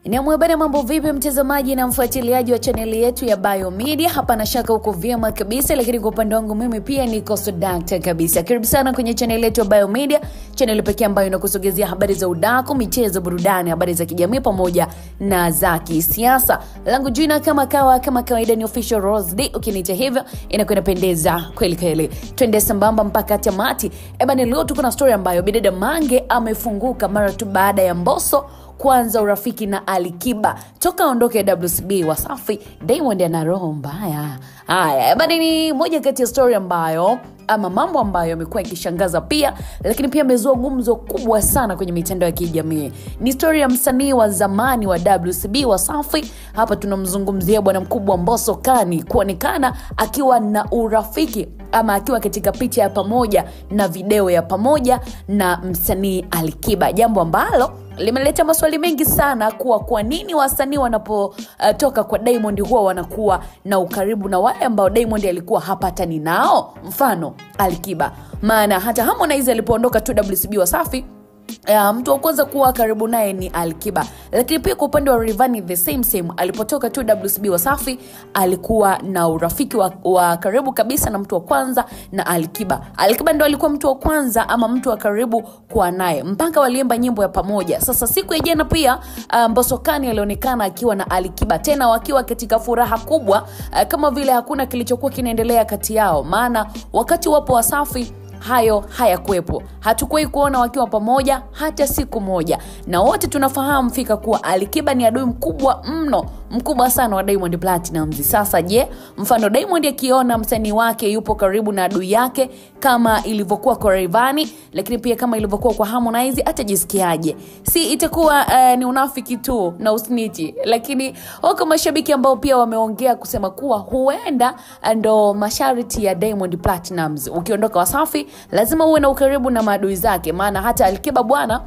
Ni mwebana, mambo vipi mtazamaji na mfuatiliaji wa chaneli yetu ya Biomedia? Hapa na shaka uko vyema kabisa, lakini kwa upande wangu mimi pia niko sodakta kabisa. Karibu sana kwenye chaneli yetu ya Biomedia, chaneli pekee ambayo inakusogezea habari za udaku, michezo, burudani, habari za kijamii pamoja na za kisiasa. Langu jina kama kawaida ni Official Rose D. Ukiniita hivyo inakwenda pendeza kweli kweli. Twende sambamba mpaka tamati. Leo tuko na story ambayo bidada Mange amefunguka mara tu baada ya Mbosso kwanza urafiki na Alikiba. Toka ondoke WCB Wasafi, Diamond ana roho mbaya. Haya, ni moja kati ya story ambayo ama mambo ambayo yamekuwa yakishangaza pia, lakini pia amezua gumzo kubwa sana kwenye mitandao ya kijamii. Ni story ya msanii wa zamani wa WCB Wasafi. Hapa tunamzungumzia bwana mkubwa Mbosso Kani kuonekana akiwa na urafiki ama akiwa katika picha ya pamoja na video ya pamoja na msanii Alikiba, jambo ambalo limeleta maswali mengi sana kuwa kwa nini wasanii wanapotoka kwa Diamond huwa wanakuwa na ukaribu na wale ambao Diamond alikuwa hapatani nao, mfano Alikiba. Maana hata Harmonize alipoondoka tu WCB Wasafi, mtu wa kwanza kuwa karibu naye ni Alikiba. Lakini pia kwa upande wa Rayvanny the same alipotoka tu WCB Wasafi alikuwa na urafiki wa karibu kabisa na mtu wa kwanza na Alikiba. Alikiba ndo alikuwa mtu wa kwanza ama mtu wa karibu kwa naye, mpaka waliimba nyimbo ya pamoja. Sasa siku ya jana pia Mbosso Kani alionekana akiwa na Alikiba, tena wakiwa katika furaha kubwa, kama vile hakuna kilichokuwa kinaendelea kati yao. Maana wakati wapo Wasafi hayo hayakuwepo. Hatukuwahi kuona wakiwa pamoja hata siku moja. Na wote tunafahamu fika kuwa Alikiba ni adui mkubwa sana wa Diamond Platnumz. Sasa je, mfano Diamond akiona msanii wake yupo karibu na adui yake kama ilivyokuwa kwa Rayvanny, lakini pia kama ilivyokuwa kwa Harmonize, atajisikiaje? Si itakuwa ni unafiki tu na usniti? Lakini wako mashabiki ambao pia wameongea kusema kuwa huenda ndo masharti ya Diamond Platnumz. Ukiondoka Wasafi lazima uwe na ukaribu na maadui zake. Maana hata Alikiba bwana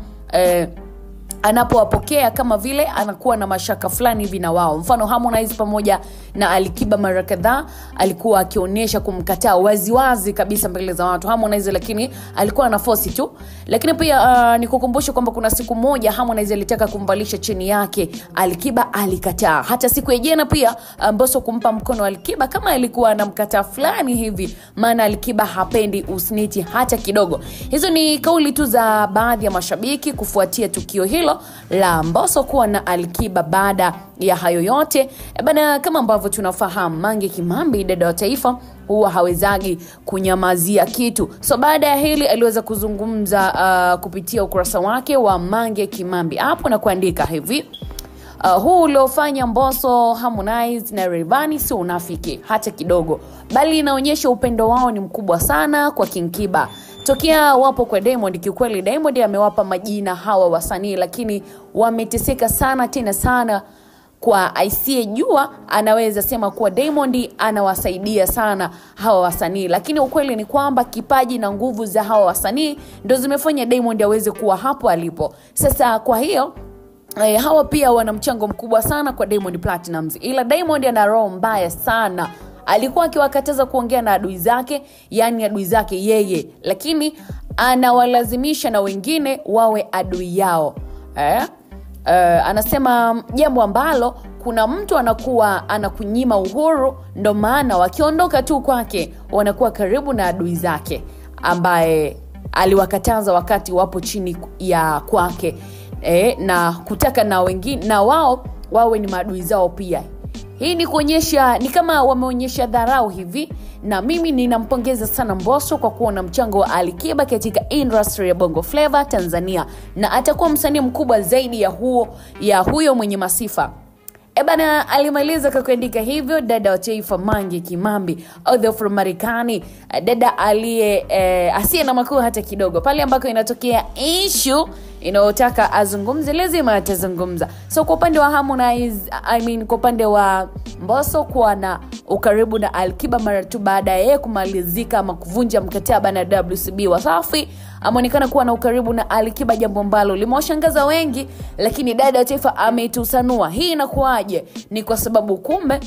anapowapokea kama vile anakuwa na mashaka fulani hivi na wao. Mfano Harmonize pamoja na Alikiba mara kadhaa alikuwa akionyesha kumkataa waziwazi kabisa mbele za watu Harmonize, lakini alikuwa na force tu. Lakini pia nikukumbusha kwamba kuna siku moja Harmonize alitaka kumvalisha chini yake, Alikiba alikataa. Hata siku ya jana pia Mbosso kumpa mkono Alikiba kama alikuwa anamkataa fulani hivi, maana Alikiba hapendi usniti hata kidogo. Hizo ni kauli tu za baadhi ya mashabiki kufuatia tukio hilo la Mbosso kuwa na Alikiba. Baada ya hayo yote kama ambavyo tunafahamu, Mange Kimambi, dada wa taifa, huwa hawezagi kunyamazia kitu. So baada ya hili aliweza kuzungumza kupitia ukurasa wake wa Mange Kimambi hapo na kuandika hivi: huu uliofanya Mbosso, Harmonize na Rayvanny si unafiki hata kidogo, bali inaonyesha upendo wao ni mkubwa sana kwa King Kiba. Tokea wapo kwa Diamond, kiukweli Diamond amewapa majina hawa wasanii, lakini wameteseka sana tena sana. Kwa asiyejua anaweza sema kuwa Diamond anawasaidia sana hawa wasanii, lakini ukweli ni kwamba kipaji na nguvu za hawa wasanii ndo zimefanya Diamond aweze kuwa hapo alipo. Sasa kwa hiyo hawa pia wana mchango mkubwa sana kwa Diamond Platnumz. Ila Diamond ana roho mbaya sana. Alikuwa akiwakataza kuongea na adui zake, yani adui zake yeye, lakini anawalazimisha na wengine wawe adui yao. Anasema jambo ambalo kuna mtu anakuwa anakunyima uhuru, ndo maana wakiondoka tu kwake wanakuwa karibu na adui zake ambaye aliwakataza wakati wapo chini ya kwake, na kutaka na wengine na wao wawe ni maadui zao pia. Hii ni kuonyesha, ni kama wameonyesha dharau hivi. Na mimi ninampongeza sana Mbosso kwa kuwa na mchango wa Alikiba katika industry ya Bongo Flava Tanzania, na atakuwa msanii mkubwa zaidi ya huyo mwenye masifa. Alimaliza kwa kuandika hivyo dada wa taifa Mange Kimambi, although from Marekani, dada asiye na makuu hata kidogo. Pale ambako inatokea issue inayotaka azungumze, lazima atazungumza. So kwa upande wa Harmonize, kwa upande wa Mbosso kuwa na ukaribu na Alikiba mara tu baada ya yeye kumalizika ama kuvunja mkataba na WCB Wasafi, ameonekana kuwa na ukaribu na Alikiba, jambo ambalo limewashangaza wengi. Lakini dada wa taifa ametusanua. Hii inakuaje? Ni kwa sababu kumbe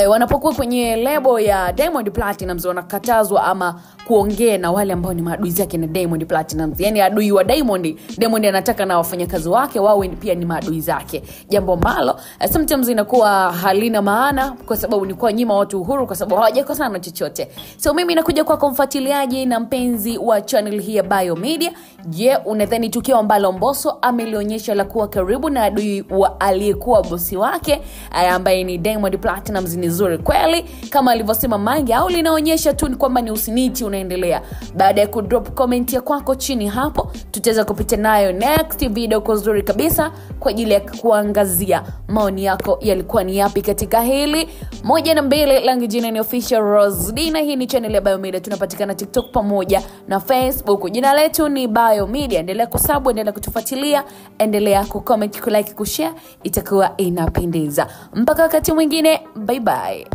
wanapokuwa kwenye lebo ya Diamond Platnumz wanakatazwa ama kuongea na wale ambao ni maadui zake na Diamond Platnumz. Yani adui wa Diamond anataka na wafanyakazi wake wawe pia ni maadui zake. Jambo ambalo sometimes inakuwa halina maana, kwa sababu ni kwa nyima watu uhuru kwa sababu hawajakosana chochote. So mimi nakuja kwa mfuatiliaji na mpenzi wa channel hii ya Bayo Media. Je, unadhani tukio ambalo Mbosso amelionyesha la kuwa karibu na adui wa aliyekuwa bosi wake ambaye ni Diamond Platnumz ni zuri kweli kama alivyosema Mange, au linaonyesha tu ni kwamba ni usiniti unaendelea? Baada ya kudrop comment ya kwako chini hapo, tutaweza kupita nayo next video kwa uzuri kabisa kwa ajili ya kuangazia maoni yako yalikuwa ni yapi katika hili. 1 na 2, langu jina ni Official Rosedina. Hii ni channel ya Bayo Media, tunapatikana TikTok pamoja na Facebook. Jina letu ni Bayo Media. Endelea kusubscribe, endelea kutufuatilia, endelea kucomment, kulike, kushare, itakuwa inapendeza. Mpaka wakati mwingine, bye bye.